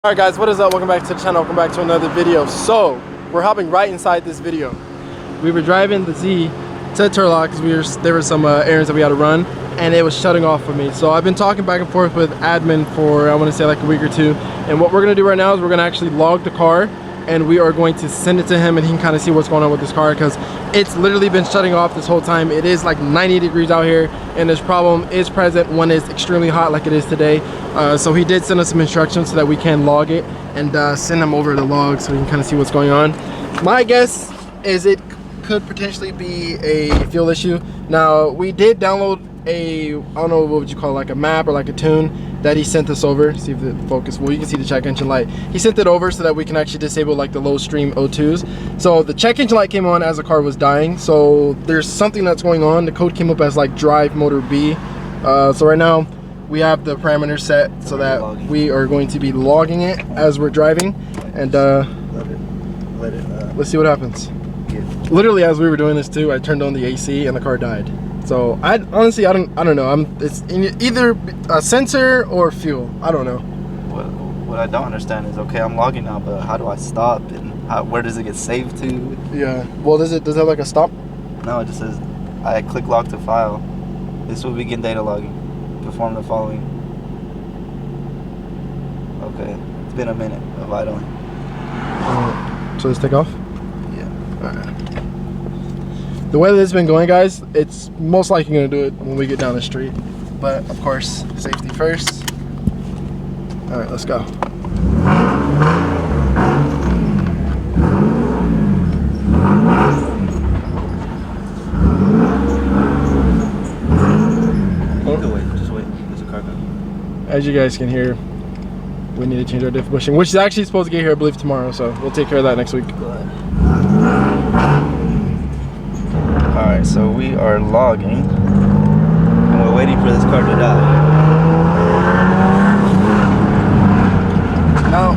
Alright guys, what is up? Welcome back to the channel, welcome back to another video. So, we're hopping right inside this video. We were driving the Z to Turlock because there were some errands that we had to run and it was shutting off for me. So I've been talking back and forth with admin for, I want to say like a week or two. And what we're going to do right now is we're going to actually log the car and we are going to send it to him and he can kind of see what's going on with this car because it's literally been shutting off this whole time. It is like 90 degrees out here and this problem is present when it's extremely hot like it is today. So he did send us some instructions so that we can log it and send him over the log so we can kind of see what's going on. My guess is it could potentially be a fuel issue. Now we did download a, I don't know, what would you call it, like a map or like a tune that he sent us over. See if the focus, well, you can see the check engine light. He sent it over so that we can actually disable like the low stream O2s. So the check engine light came on as the car was dying. So there's something that's going on. The code came up as like drive motor B. So right now we have the parameters set so that we are going to be logging it as we're driving. And let's see what happens. Literally as we were doing this too, I turned on the AC and the car died. So I honestly I don't know. It's either a sensor or fuel. I don't know. What I don't understand is, okay, I'm logging now, but how do I stop and where does it get saved to? Yeah. Well, does it have like a stop? No, it just says I click log to file. This will begin data logging. Perform the following. Okay, it's been a minute of idling. So let's take off. Yeah. All right. The way that it's been going, guys, it's most likely going to do it when we get down the street. But, of course, safety first. All right, let's go. Just wait. There's a car coming. As you guys can hear, we need to change our diff bushing, which is actually supposed to get here, I believe, tomorrow. So we'll take care of that next week. Go ahead. Alright, so we are logging and we're waiting for this car to die.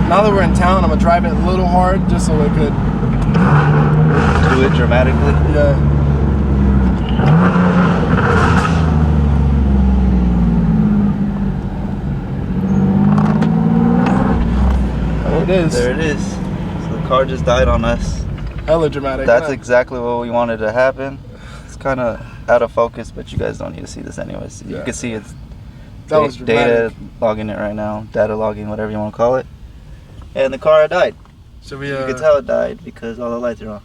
Now that we're in town, I'm gonna drive it a little hard just so it could Do it dramatically? Yeah. There it is. There it is. So the car just died on us. Hella dramatic. That's exactly what we wanted to happen. It's kind of out of focus, but you guys don't need to see this anyways. You can see it's data logging it right now, data logging, whatever you want to call it. And the car died. So you can tell it died because all the lights are on.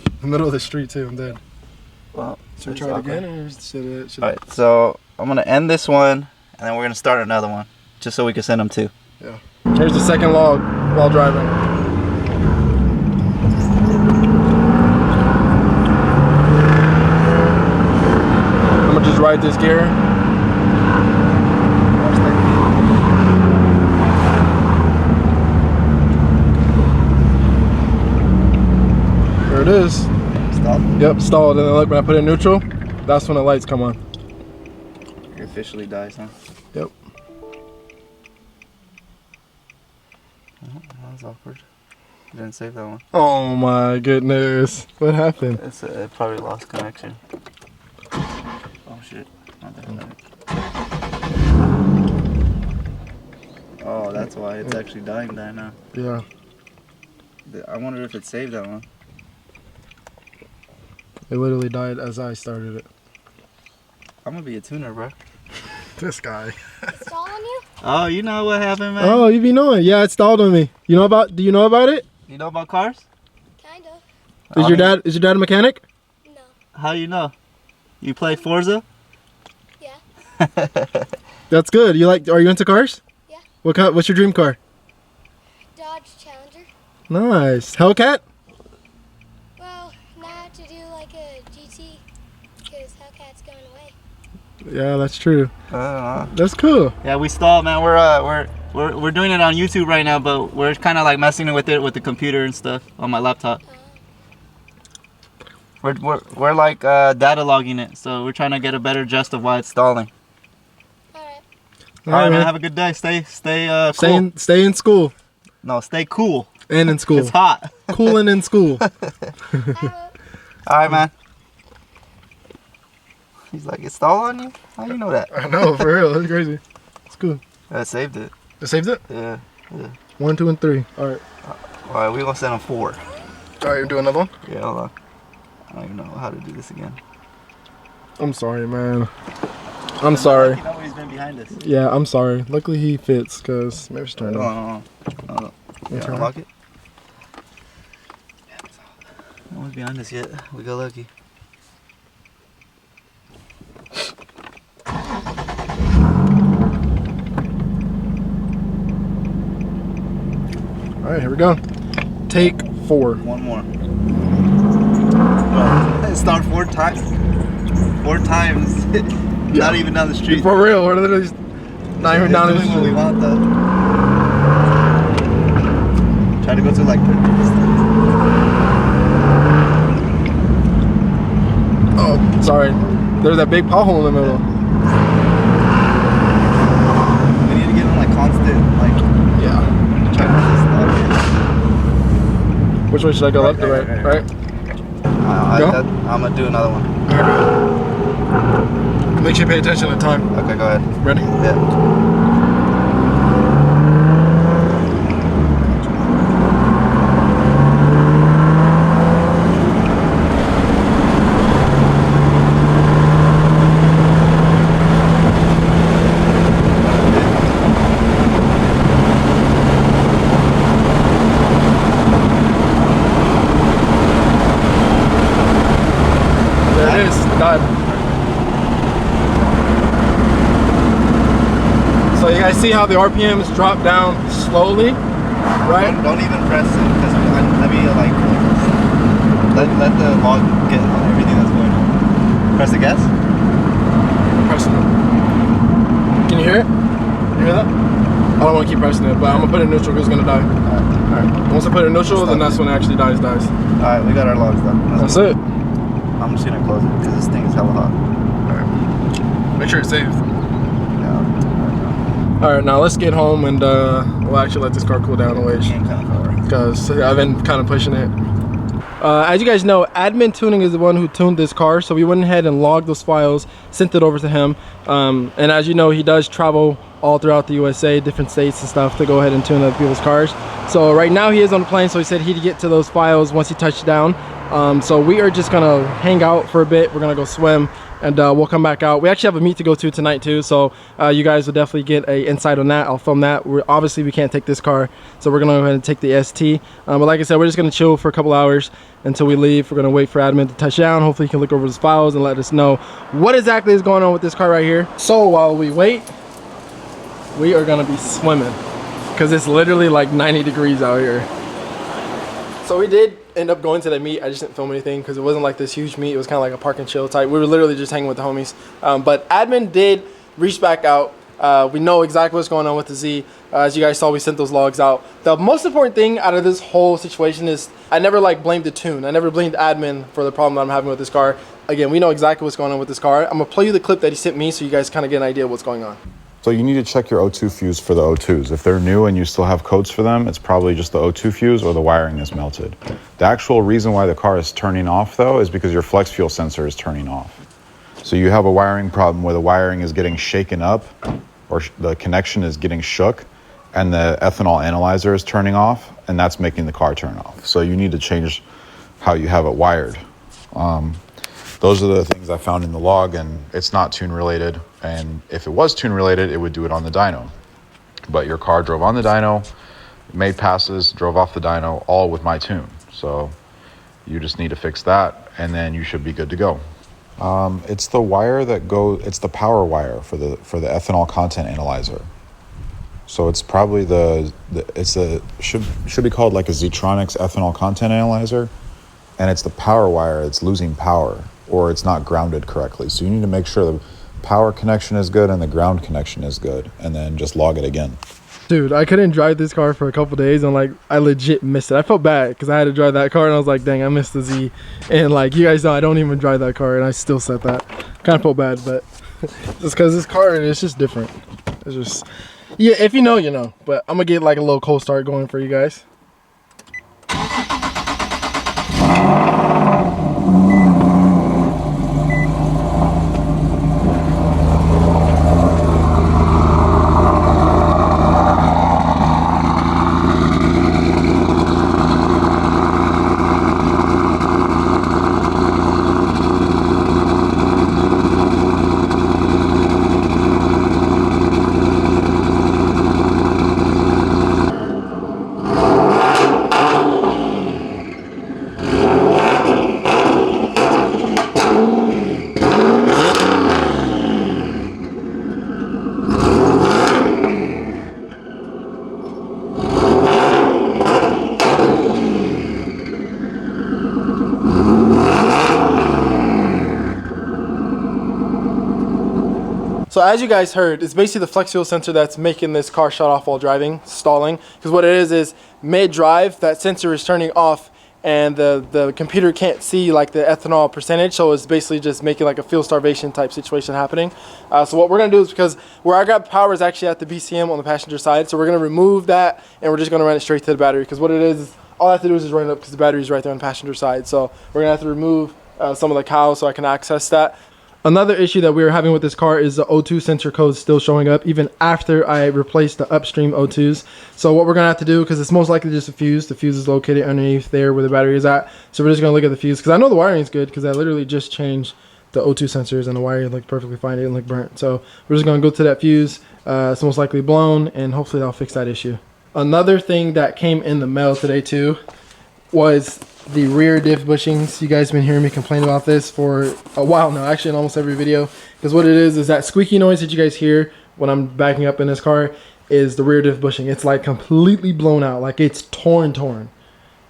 In the middle of the street too, I'm dead. Well, so try it again, or should Alright, so I'm gonna end this one, and then we're gonna start another one, just so we can send them two. Yeah. Here's the second log while driving. I'm gonna just ride this gear. There it is. Stop. Yep, stalled. And then look, when I put it in neutral, that's when the lights come on. It officially dies, huh? Yep. Oh, that was awkward. Didn't save that one. Oh my goodness. What happened? It probably lost connection. Oh shit. Oh, that's why it's actually dying there now. Yeah. I wonder if it saved that one. It literally died as I started it. I'm gonna be a tuner, bro. This guy. Stall on you? Oh, you know what happened, man? Oh, you be knowing. Yeah, it stalled on me. Do you know about it? You know about cars? Kind of. Is your dad a mechanic? No. How you know? You play Forza? Yeah. That's good. Are you into cars? Yeah. What's your dream car? Dodge Challenger. Nice. Hellcat? Well, not to do like a GT because Hellcat's going away. Yeah, that's true. Uh-huh. That's cool. Yeah, we stalled, man. We're doing it on YouTube right now, but we're kind of like messing with it with the computer and stuff on my laptop. We're like data logging it, so we're trying to get a better gist of why it's stalling. Alright. All right, man. Have a good day. Stay cool. Stay in school. No, stay cool. And in school. It's hot. Cool and in school. All right, man. He's like, it's all on you? How you know that? I know, for real. That's crazy. It's cool. I saved it. It saved it? Yeah. Yeah. 1, 2, and 3. All right. All right, we're gonna send him 4. All right, you do another one? Yeah, hold on. I don't even know how to do this again. I'm sorry, man. I'm sorry. Nobody's been behind us. Yeah, I'm sorry. Luckily he fits, cause maybe it's turned on. No. Yeah, unlock it. No one's behind us yet. We got lucky. All right, here we go. Take 4. One more. Start 4 times. 4 times. Not even down the street. For real, we're literally not even down the street. What we want though. Try to go to like. Oh, sorry. There's that big pothole in the middle. We need to get on like constant, like. Yeah. Try to stop. Which way should I go? Left or right? Right. I'm gonna do another one. Okay. Make sure you pay attention to the time. Okay, go ahead. Ready? Yeah. There it is. Done. So you guys see how the RPMs drop down slowly, right? Don't even press it because let me like let the log get on everything that's going on. Press the gas. Pressing it. Can you hear it? You hear that? I don't want to keep pressing it, but I'm gonna put it in neutral because it's gonna die. Alright. Once I put it in neutral, then that's when it actually dies. Alright, we got our logs done. That's it. I'm just gonna close it because this thing is hella hot. Alright. Make sure it's safe. Yeah. Alright, now let's get home and we'll actually let this car cool down a ways. Because I've been kind of pushing it. As you guys know, Admin Tuning is the one who tuned this car, so we went ahead and logged those files, sent it over to him. And as you know, he does travel all throughout the USA, different states and stuff, to go ahead and tune other people's cars. So right now he is on the plane, so he said he'd get to those files once he touched down. So we are just gonna hang out for a bit. We're gonna go swim, and we'll come back out. We actually have a meet to go to tonight too, so you guys will definitely get a insight on that. I'll film that. Obviously we can't take this car, so we're gonna go ahead and take the ST. But like I said, we're just gonna chill for a couple hours until we leave. We're gonna wait for Admin to touch down. Hopefully he can look over his files and let us know what exactly is going on with this car right here. So while we wait, we are gonna be swimming because it's literally like 90 degrees out here. So we did end up going to the meet. I just didn't film anything because it wasn't like this huge meet. It was kind of like a park and chill type. We were literally just hanging with the homies. But Admin did reach back out. We know exactly what's going on with the Z. As you guys saw, we sent those logs out. The most important thing out of this whole situation is I never like blamed the tune. I never blamed Admin for the problem that I'm having with this car. Again, we know exactly what's going on with this car. I'm gonna play you the clip that he sent me so you guys kind of get an idea of what's going on. So you need to check your O2 fuse for the O2s. If they're new and you still have codes for them, it's probably just the O2 fuse or the wiring is melted. The actual reason why the car is turning off though is because your flex fuel sensor is turning off. So you have a wiring problem where the wiring is getting shaken up or the connection is getting shook and the ethanol analyzer is turning off and that's making the car turn off. So you need to change how you have it wired. Those are the things I found in the log, and it's not tune related. And if it was tune related, it would do it on the dyno. But your car drove on the dyno, made passes, drove off the dyno, all with my tune. So you just need to fix that, and then you should be good to go. It's the wire that goes. It's the power wire for the ethanol content analyzer. So it's probably should be called like a Zetronics ethanol content analyzer, and it's the power wire that's losing power, or it's not grounded correctly. So you need to make sure the power connection is good and the ground connection is good, and then just log it again. Dude, I couldn't drive this car for a couple days, and like I legit missed it. I felt bad because I had to drive that car, and I was like, dang, I missed the Z. And like you guys know, I don't even drive that car, and I still said that. Kind of felt bad, but just because this car, it's just different. It's just, yeah, if you know, you know. But I'm gonna get like a little cold start going for you guys. So as you guys heard, it's basically the flex fuel sensor that's making this car shut off while driving, stalling. Because what it is mid-drive, that sensor is turning off and the computer can't see like the ethanol percentage, so it's basically just making like a fuel starvation type situation happening. So what we're gonna do is, because where I got power is actually at the BCM on the passenger side, so we're gonna remove that and we're just gonna run it straight to the battery. Because what it is all I have to do is just run it up because the battery is right there on the passenger side. So we're gonna have to remove some of the cows so I can access that. Another issue that we were having with this car is the O2 sensor code still showing up even after I replaced the upstream O2s. So what we're gonna have to do, because it's most likely just a fuse. The fuse is located underneath there where the battery is at. So we're just gonna look at the fuse, because I know the wiring is good, because I literally just changed the O2 sensors and the wiring looked perfectly fine. It didn't look burnt. So we're just gonna go to that fuse. It's most likely blown, and hopefully that'll fix that issue. Another thing that came in the mail today too was the rear diff bushings. You guys have been hearing me complain about this for a while now, actually in almost every video. Because what it is that squeaky noise that you guys hear when I'm backing up in this car is the rear diff bushing. It's like completely blown out, like it's torn.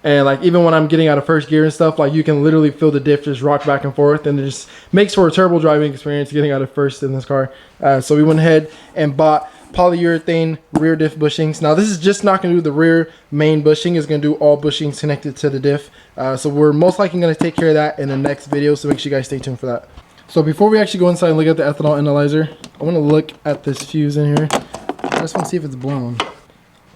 And like even when I'm getting out of first gear and stuff, like you can literally feel the diff just rock back and forth, and it just makes for a terrible driving experience getting out of first in this car. So we went ahead and bought polyurethane rear diff bushings. Now this is just not going to do the rear main bushing, it's going to do all bushings connected to the diff. So we're most likely going to take care of that in the next video, so make sure you guys stay tuned for that. So before we actually go inside and look at the ethanol analyzer, I want to look at this fuse in here. I just want to see if it's blown.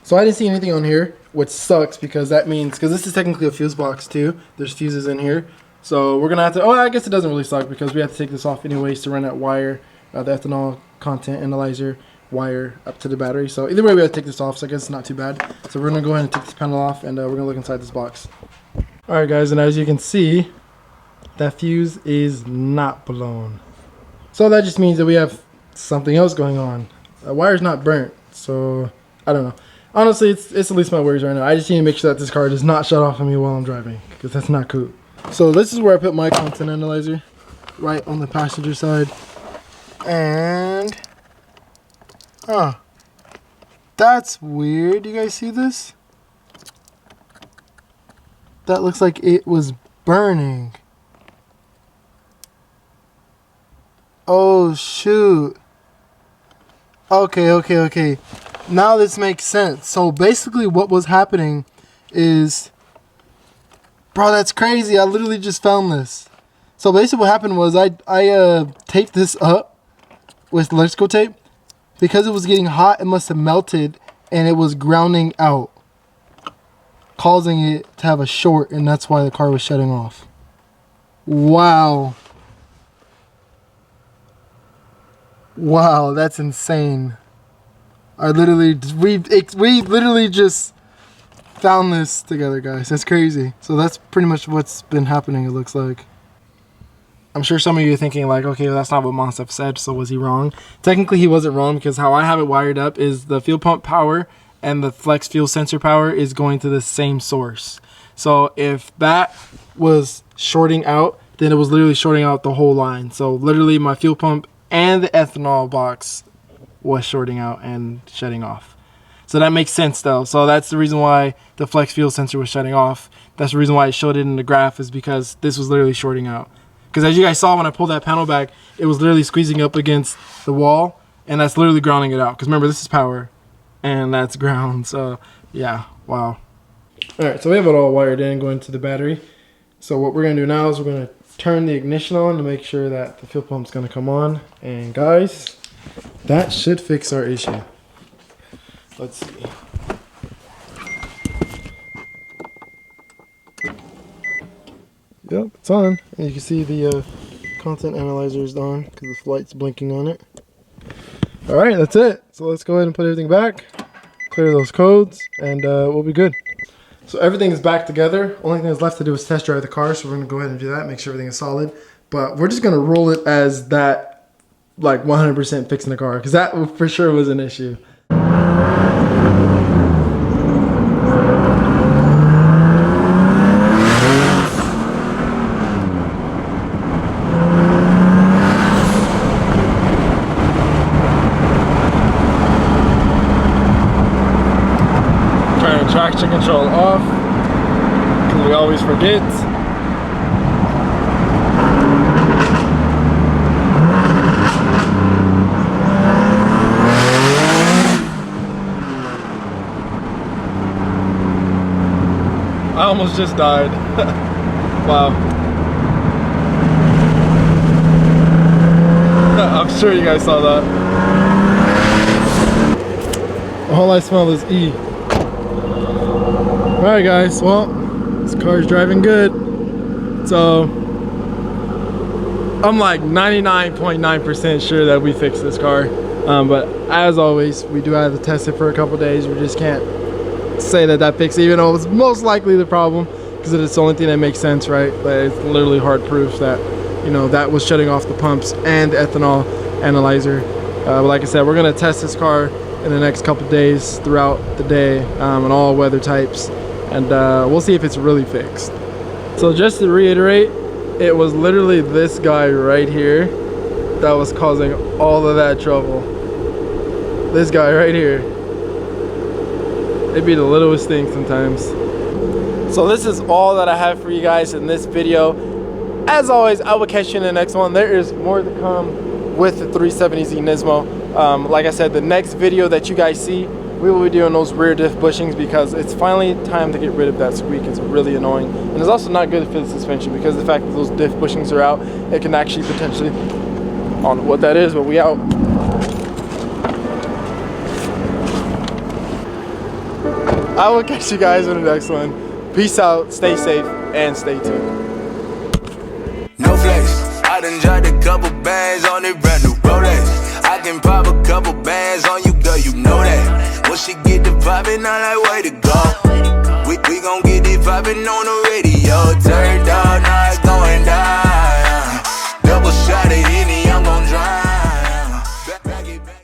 So I didn't see anything on here, which sucks, because that means, because this is technically a fuse box too, there's fuses in here. So we're going to have to, oh, I guess it doesn't really suck, because we have to take this off anyways to run that wire, the ethanol content analyzer wire up to the battery. So either way we have to take this off, so I guess it's not too bad. So we're gonna go ahead and take this panel off, and we're gonna look inside this box. Alright guys, and as you can see, that fuse is not blown. So that just means that we have something else going on. The wire's not burnt, so I don't know. Honestly, it's at least my worries right now. I just need to make sure that this car does not shut off on me while I'm driving, because that's not cool. So this is where I put my content analyzer, right on the passenger side. And huh, that's weird. You guys see this? That looks like it was burning. Oh shoot. Okay. Now this makes sense. So basically what was happening is, bro, that's crazy. I literally just found this. So basically what happened was I taped this up with electrical tape. Because it was getting hot, it must have melted and it was grounding out, causing it to have a short, and that's why the car was shutting off. Wow. Wow, that's insane. We literally just found this together, guys. That's crazy. So that's pretty much what's been happening, it looks like. I'm sure some of you are thinking like, okay, well, that's not what MONCEF said, so was he wrong? Technically, he wasn't wrong, because how I have it wired up is the fuel pump power and the flex fuel sensor power is going to the same source. So if that was shorting out, then it was literally shorting out the whole line. So literally my fuel pump and the ethanol box was shorting out and shutting off. So that makes sense though. So that's the reason why the flex fuel sensor was shutting off. That's the reason why it showed it in the graph, is because this was literally shorting out. Because as you guys saw when I pulled that panel back, it was literally squeezing up against the wall, and that's literally grounding it out. Because remember, this is power, and that's ground. So yeah, wow. Alright, so we have it all wired in going to the battery. So what we're going to do now is we're going to turn the ignition on to make sure that the fuel pump's going to come on. And guys, that should fix our issue. Let's see. Yep, it's on. And you can see the content analyzer is on because the light's blinking on it. Alright, that's it. So let's go ahead and put everything back, clear those codes, and we'll be good. So everything is back together. Only thing that's left to do is test drive the car, so we're going to go ahead and do that, make sure everything is solid. But we're just going to roll it as that, like 100% fixing the car, because that for sure was an issue. Traction control off, because we always forget. I almost just died. Wow. I'm sure you guys saw that. All I smell is E. Alright guys, well, this car's driving good. So, I'm like 99.9% sure that we fixed this car. But as always, we do have to test it for a couple days. We just can't say that that fixed it, even though it's most likely the problem, because it's the only thing that makes sense, right? But it's literally hard proof that, you know, that was shutting off the pumps and the ethanol analyzer. But like I said, we're gonna test this car in the next couple days throughout the day on all weather types, and we'll see if it's really fixed. So just to reiterate, it was literally this guy right here that was causing all of that trouble. This guy right here. It'd be the littlest thing sometimes. So this is all that I have for you guys in this video. As always, I will catch you in the next one. There is more to come with the 370Z Nismo. Like I said, the next video that you guys see, we will be doing those rear diff bushings because it's finally time to get rid of that squeak. It's really annoying. And it's also not good for the suspension because the fact that those diff bushings are out, it can actually potentially, I don't know what that is, but we out. I will catch you guys in the next one. Peace out, stay safe, and stay tuned. No flex, I done dropped a couple bands on it, brand new Rolex. I can pop a couple bands on you, girl, you know that. Once she get the poppin', I like way to go. We gon' get it poppin' on the